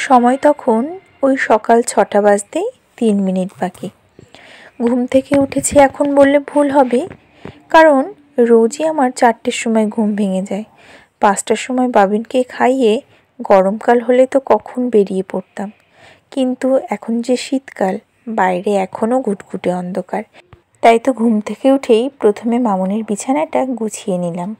সময় তখন ওই সকাল ৬টা বাজতে ৩ মিনিট বাকি। ঘুম থেকে উঠেছি এখন বললে ভুল হবে, কারণ রোজই আমার ৪টের সময় ঘুম ভেঙে যায়। ৫টার সময় বাবিনকে খাইয়ে গরমকাল হলে তো কখন বেরিয়ে পড়তাম, কিন্তু এখন যে শীতকাল, বাইরে এখনও ঘুটঘুটে অন্ধকার। তাই তো ঘুম থেকে উঠেই প্রথমে মামুনির বিছানাটা গুছিয়ে নিলাম।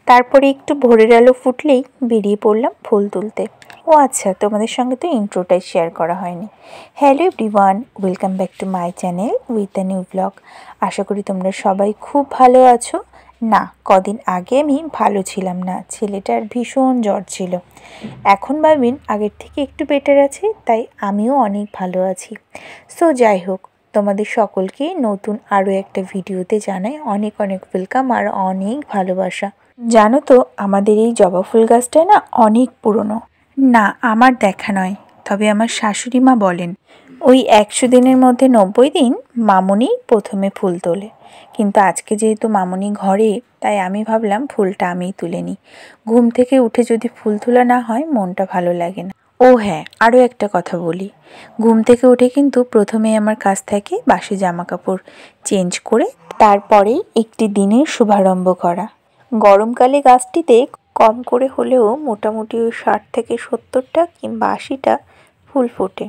তারপরে একটু ভোরের আলো ফুটলেই বেরিয়ে পড়লাম ফুল তুলতে। ও আচ্ছা, তোমাদের সঙ্গে তো ইন্ট্রোটাই শেয়ার করা হয়নি। Hello everyone, welcome back to my channel with a new blog. আশা করি তোমরা সবাই খুব ভালো আছো। না, কদিন আগে আমি ভালো ছিলাম না, ছেলেটার ভীষণ জ্বর ছিল। এখন ভাবিন আগের থেকে একটু বেটার আছে, তাই আমিও অনেক ভালো আছি। সো যাই হোক, তোমাদের সকলকে নতুন আরও একটা ভিডিওতে জানাই অনেক অনেক ওয়েলকাম আর অনেক ভালোবাসা। জানো তো, আমাদের এই জবা ফুল গাছটা না অনেক পুরনো। না, আমার দেখা নয়, তবে আমার শাশুড়ি মা বলেন ওই ১০০ দিনের মধ্যে ৯০ দিন মামুনি প্রথমে ফুল তোলে। কিন্তু আজকে যেহেতু মামুনি ঘরে, তাই আমি ভাবলাম ফুলটা আমিই তুলে নিই। ঘুম থেকে উঠে যদি ফুল তোলা না হয় মনটা ভালো লাগে না। ও হ্যাঁ, আরও একটা কথা বলি, ঘুম থেকে উঠে কিন্তু প্রথমেই আমার কাজ থাকে বাসি জামা কাপড় চেঞ্জ করে তারপরেই একটি দিনের শুভারম্ভ করা। গরমকালে গাছটিতে কম করে হলেও মোটামুটি ওই ৬০ থেকে ৭০টা কিংবা ৮০টা ফুল ফোটে।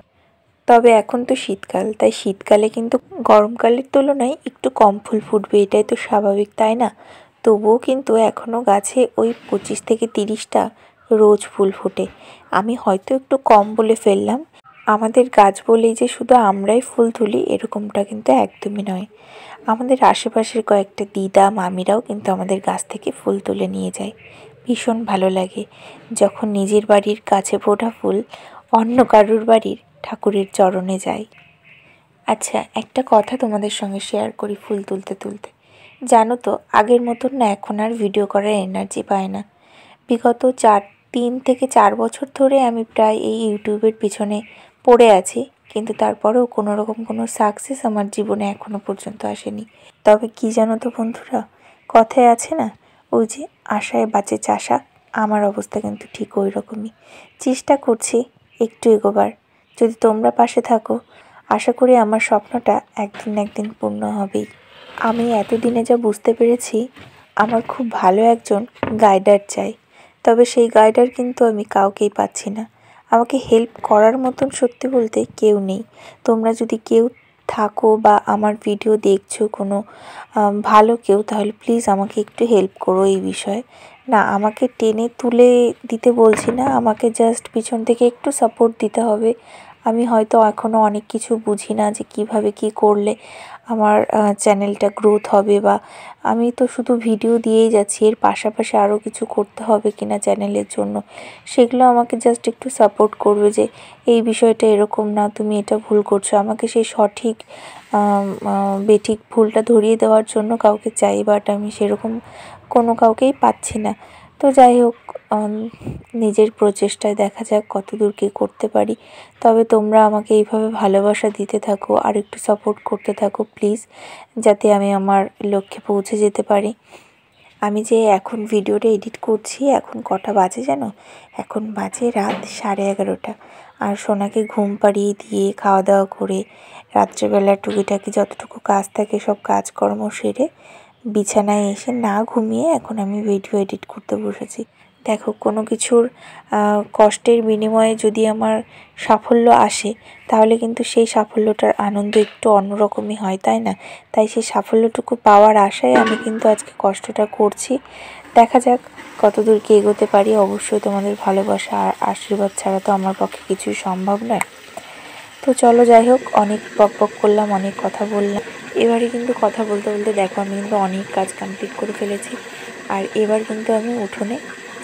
তবে এখন তো শীতকাল, তাই শীতকালে কিন্তু গরমকালের তুলনায় একটু কম ফুল ফুটবে, এটাই তো স্বাভাবিক, তাই না? তবুও কিন্তু এখনও গাছে ওই ২৫ থেকে ৩০টা রোজ ফুল ফোটে। আমি হয়তো একটু কম বলে ফেললাম। আমাদের গাছ বলেই যে শুধু আমরাই ফুল তুলি এরকমটা কিন্তু একদমই নয়। আমাদের আশেপাশের কয়েকটা দিদা মামিরাও কিন্তু আমাদের গাছ থেকে ফুল তুলে নিয়ে যায়। ভীষণ ভালো লাগে যখন নিজের বাড়ির কাছে ফোটা ফুল অন্য কারুর বাড়ির ঠাকুরের চরণে যায়। আচ্ছা, একটা কথা তোমাদের সঙ্গে শেয়ার করি ফুল তুলতে তুলতে। জানো তো, আগের মতন না এখন আর ভিডিও করার এনার্জি পায় না। বিগত ৩ থেকে ৪ বছর ধরে আমি প্রায় এই ইউটিউবের পিছনে পড়ে আছি, কিন্তু তারপরেও কোনো রকম কোনো সাকসেস আমার জীবনে এখনও পর্যন্ত আসেনি। তবে কি জানো তো বন্ধুরা, কথায় আছে না, ওই যে আশায় বাঁচে চাষা, আমার অবস্থা কিন্তু ঠিক ওই রকমই। চেষ্টা করছি একটু এগোবার। যদি তোমরা পাশে থাকো, আশা করি আমার স্বপ্নটা একদিন না একদিন পূর্ণ হবেই। আমি এতদিনে যা বুঝতে পেরেছি, আমার খুব ভালো একজন গাইডার চাই। তবে সেই গাইডার কিন্তু আমি কাউকেই পাচ্ছি না। আমাকে হেল্প করার মতন সত্যি বলতে কেউ নেই। তোমরা যদি কেউ থাকো বা আমার ভিডিও দেখছো কোনো ভালো কেউ, তাহলে প্লিজ আমাকে একটু হেল্প করো এই বিষয়ে। না, আমাকে টেনে তুলে দিতে বলছি না, আমাকে জাস্ট পিছন থেকে একটু সাপোর্ট দিতে হবে। আমি হয়তো এখনও অনেক কিছু বুঝি না যে কিভাবে কি করলে আমার চ্যানেলটা গ্রোথ হবে, বা আমি তো শুধু ভিডিও দিয়েই যাচ্ছি, এর পাশাপাশি আরও কিছু করতে হবে কিনা চ্যানেলের জন্য, সেগুলো আমাকে জাস্ট একটু সাপোর্ট করবে যে এই বিষয়টা এরকম না, তুমি এটা ভুল করছো। আমাকে সেই সঠিক বেঠিক ভুলটা ধরিয়ে দেওয়ার জন্য কাউকে চাই, বাট আমি সেরকম কোনো কাউকেই পাচ্ছি না। তো যাই হোক, নিজের প্রচেষ্টায় দেখা যাক কতদূর কী করতে পারি। তবে তোমরা আমাকে এইভাবে ভালোবাসা দিতে থাকো আর একটু সাপোর্ট করতে থাকো প্লিজ, যাতে আমি আমার লক্ষ্যে পৌঁছে যেতে পারি। আমি যে এখন ভিডিওটা এডিট করছি, এখন কটা বাজে জানো? এখন বাজে রাত 11:30। আর সোনাকে ঘুম পাড়িয়ে দিয়ে খাওয়া দাওয়া করে রাত্রেবেলা টুকিটাকি যতটুকু কাজ থাকে সব কাজকর্ম সেরে বিছানায় এসে না ঘুমিয়ে এখন আমি ভিডিও এডিট করতে বসেছি। দেখো, কোনো কিছুর কষ্টের বিনিময়ে যদি আমার সাফল্য আসে, তাহলে কিন্তু সেই সাফল্যটার আনন্দ একটু অন্যরকমই হয়, তাই না? তাই সেই সাফল্যটুকু পাওয়ার আশায় আমি কিন্তু আজকে কষ্টটা করছি। দেখা যাক কতদূর কি এগোতে পারি। অবশ্যই তোমাদের ভালোবাসা আর আশীর্বাদ ছাড়া তো আমার পক্ষে কিছুই সম্ভব নয়। তো চলো, যাই হোক, অনেক বকবক করলাম, অনেক কথা বললাম। এবারে কিন্তু কথা বলতে বলতে দেখো আমি কিন্তু অনেক কাজ কমপ্লিট করে ফেলেছি। আর এবার কিন্তু আমি উঠোনে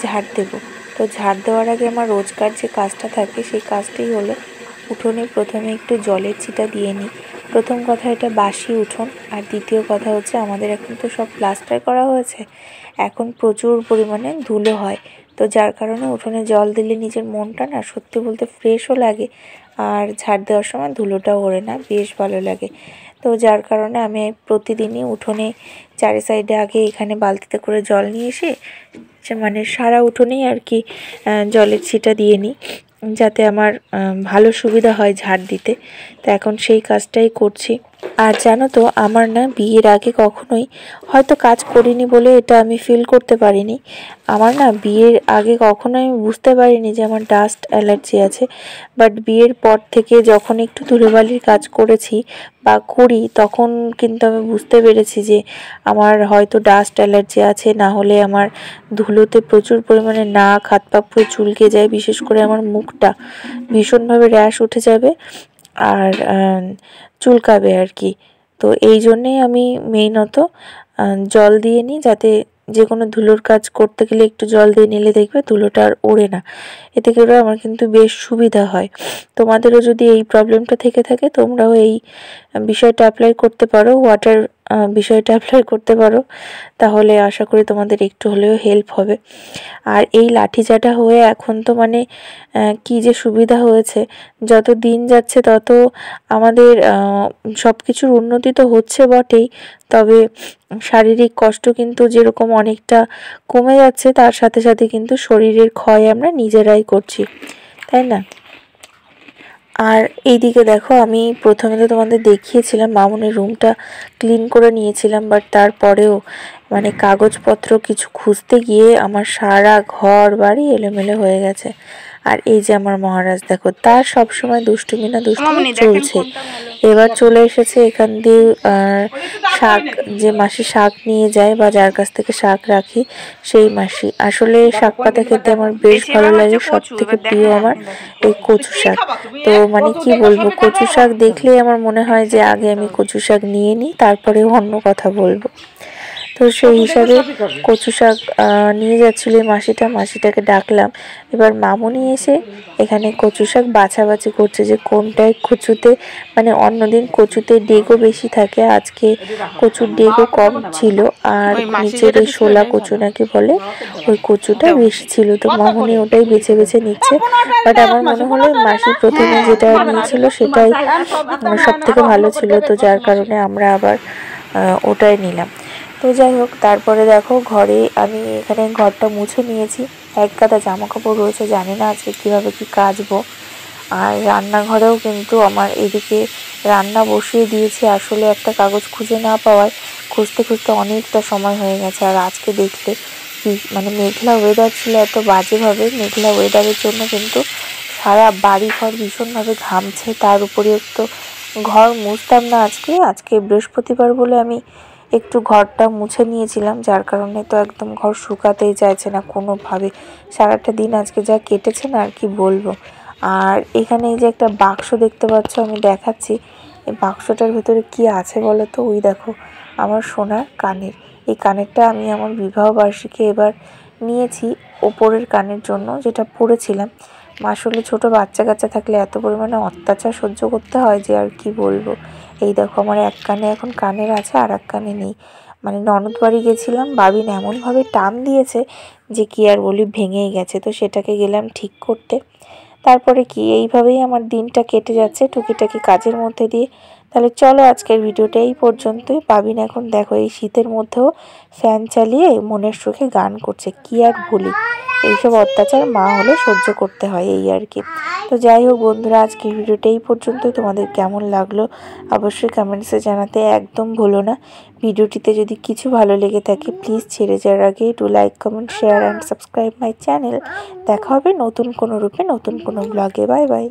ঝাড় দেবো। তো ঝাড় দেওয়ার আগে আমার রোজকার যে কাজটা থাকে সেই কাজটাই হলো উঠোনে প্রথমে একটু জলের ছিটা দিয়ে নিই। প্রথম কথা, এটা বাসি উঠোন। আর দ্বিতীয় কথা হচ্ছে, আমাদের এখন তো সব প্লাস্টার করা হয়েছে, এখন প্রচুর পরিমাণে ধুলো হয়। তো যার কারণে উঠোনে জল দিলে নিজের মনটা না সত্যি বলতে ফ্রেশও লাগে, আর ঝাড় দেওয়ার সময় ধুলোটাও ওড়ে না, বেশ ভালো লাগে। তো যার কারণে আমি প্রতিদিনই উঠোনে চারি সাইডে আগে এখানে বালতিতে করে জল নিয়ে এসে মানে সারা উঠোনেই আর কি জলের ছিটা দিয়ে নিই। যাতে আমার ভালো সুবিধা হয় ঝাড় দিতে। তো এখন সেই কাজটাই করছি। আর জানো তো, আমার না বিয়ের আগে কখনোই হয়তো কাজ করিনি বলে এটা আমি ফিল করতে পারিনি। আমার না বিয়ের আগে কখনোই আমি বুঝতে পারিনি যে আমার ডাস্ট অ্যালার্জি আছে। বাট বিয়ের পর থেকে যখন একটু ধুলোবালির কাজ করেছি বা করি, তখন কিন্তু আমি বুঝতে পেরেছি যে আমার হয়তো ডাস্ট অ্যালার্জি আছে, না হলে আমার ধুলোতে প্রচুর পরিমাণে নাক হাত পা পুরো চুলকে যায়, বিশেষ করে আমার মুখটা ভীষণভাবে র্যাশ উঠে যাবে আর চুলকাবে আর কি। তো এই জন্যেই আমি মেইনত জল দিয়ে নিই, যাতে যে কোনো ধুলোর কাজ করতে গেলে একটু জল দিয়ে নিলে দেখবে ধুলোটা আর ওড়ে না। এতে করে আমার কিন্তু বেশ সুবিধা হয়। তোমাদেরও যদি এই প্রবলেমটা থেকে থাকে, তোমরাও এই বিষয়টা অ্যাপ্লাই করতে পারো, ওয়াটার বিষয়টা অ্যাপ্লাই করতে পারো, তাহলে আশা করি তোমাদের একটু হলেও হেল্প হবে। আর এই লাঠি চাটা হয়ে এখন তো মানে কি যে সুবিধা হয়েছে, যত দিন যাচ্ছে তত আমাদের সব কিছুর উন্নতি তো হচ্ছে বটেই, তবে শারীরিক কষ্ট কিন্তু যেরকম অনেকটা কমে যাচ্ছে, তার সাথে সাথে কিন্তু শরীরের ক্ষয় আমরা নিজেরাই করছি, তাই না? আর এইদিকে দেখো, আমি প্রথমে তো তোমাদের দেখিয়েছিলাম মামুনের রুমটা ক্লিন করে নিয়েছিলাম, বাট তারপরেও মানে কাগজপত্র কিছু খুঁজতে গিয়ে আমার সারা ঘর বাড়ি এলোমেলো হয়ে গেছে। আর এই যে আমার মহারাজ দেখো, তার সবসময় দুষ্টুমি না দুষ্টুমি চলছে। এবার চলে এসেছে এখান দিয়ে শাক, যে মাসি শাক নিয়ে যায় বা যার কাছ থেকে শাক রাখি সেই মাসি। আসলে শাক পাতা খেতে আমার বেশ ভালো লাগে, সব থেকে প্রিয় আমার এই কচু শাক। তো মানে কি বলবো, কচু শাক দেখলেই আমার মনে হয় যে আগে আমি কচু শাক নিয়ে নিই, তারপরে অন্য কথা বলবো। তো সেই হিসাবে কচু শাক নিয়ে যাচ্ছিল মাসিটাকে ডাকলাম। এবার মামুনি এসে এখানে কচু শাক বাছাবাছি করছে যে কোনটায় কচুতে, মানে অন্যদিন কচুতে ডেগও বেশি থাকে, আজকে কচুর ডেগও কম ছিল, আর নিচের এই শোলা কচু নাকি বলে, ওই কচুটা বেশি ছিল। তো মামুনি ওটাই বেছে বেছে নিচ্ছে। বাট আমার মনে হলো মাসি প্রথমে যেটা নিয়েছিল সেটাই সব থেকে ভালো ছিল, তো যার কারণে আমরা আবার ওটাই নিলাম। তো যাই হোক, তারপরে দেখো ঘরে আমি এখানে ঘরটা মুছে নিয়েছি, এক গাদা জামা কাপড় রয়েছে, জানি না আজকে কীভাবে কি কাচবো। আর রান্নাঘরেও কিন্তু আমার এদিকে রান্না বসিয়ে দিয়েছি, আসলে একটা কাগজ খুঁজে না পাওয়ায় খুঁজতে খুঁজতে অনেকটা সময় হয়ে গেছে। আর আজকে দেখলে মানে মেঘলা ওয়েদার ছিল, এত বাজেভাবে মেঘলা ওয়েদারের জন্য কিন্তু সারা বাড়ি ঘর ভীষণভাবে ঘামছে। তার উপরে তো ঘর মুছতাম না আজকে বৃহস্পতিবার বলে আমি একটু ঘরটা মুছে নিয়েছিলাম, যার কারণে তো একদম ঘর শুকাতেই চাইছে না কোনোভাবে। সারাটা দিন আজকে যা কেটেছে না আর কি বলবো। আর এখানে এই যে একটা বাক্স দেখতে পাচ্ছ, আমি দেখাচ্ছি। এই বাক্সটার ভেতরে কি আছে বলো তো? ওই দেখো, আমার সোনার কানের। এই কানেরটা আমি আমার বিবাহ বার্ষিকী এবার নিয়েছি ওপরের কানের জন্য, যেটা পরেছিলাম। আসলে ছোট বাচ্চা কাচ্চা থাকলে এত পরিমাণে অত্যাচার সহ্য করতে হয় যে আর কি বলবো। এই দেখো, আমার এক কানে এখন কানের আছে আর এক কানে নেই। মানে ননদ বাড়ি গেছিলাম, বাবিন এমনভাবে টান দিয়েছে যে কি আর বলি, ভেঙেই গেছে। তো সেটাকে গেলাম ঠিক করতে। তারপরে কি এইভাবেই আমার দিনটা কেটে যাচ্ছে টুকিটাকি কাজের মধ্যে দিয়ে। তাহলে চলো আজকের ভিডিওটা এই পর্যন্তই। বাবিন এখন দেখো এই শীতের মধ্যেও ফ্যান চালিয়ে মনের সুখে গান করছে, কি আর বলি, এইসব অত্যাচার মা হলে সহ্য করতে হয়, এই আর কি। তো যাই হোক বন্ধুরা, আজকের ভিডিওটা এই পর্যন্তই। তোমাদের কেমন লাগলো অবশ্যই কমেন্টসে জানাতে একদম ভুলো না। ভিডিওটিতে যদি কিছু ভালো লেগে থাকে প্লিজ ছেড়ে যাওয়ার আগে do like, comment, share and subscribe my channel. দেখা হবে নতুন কোনো রূপে নতুন কোনো ব্লগে। Bye bye.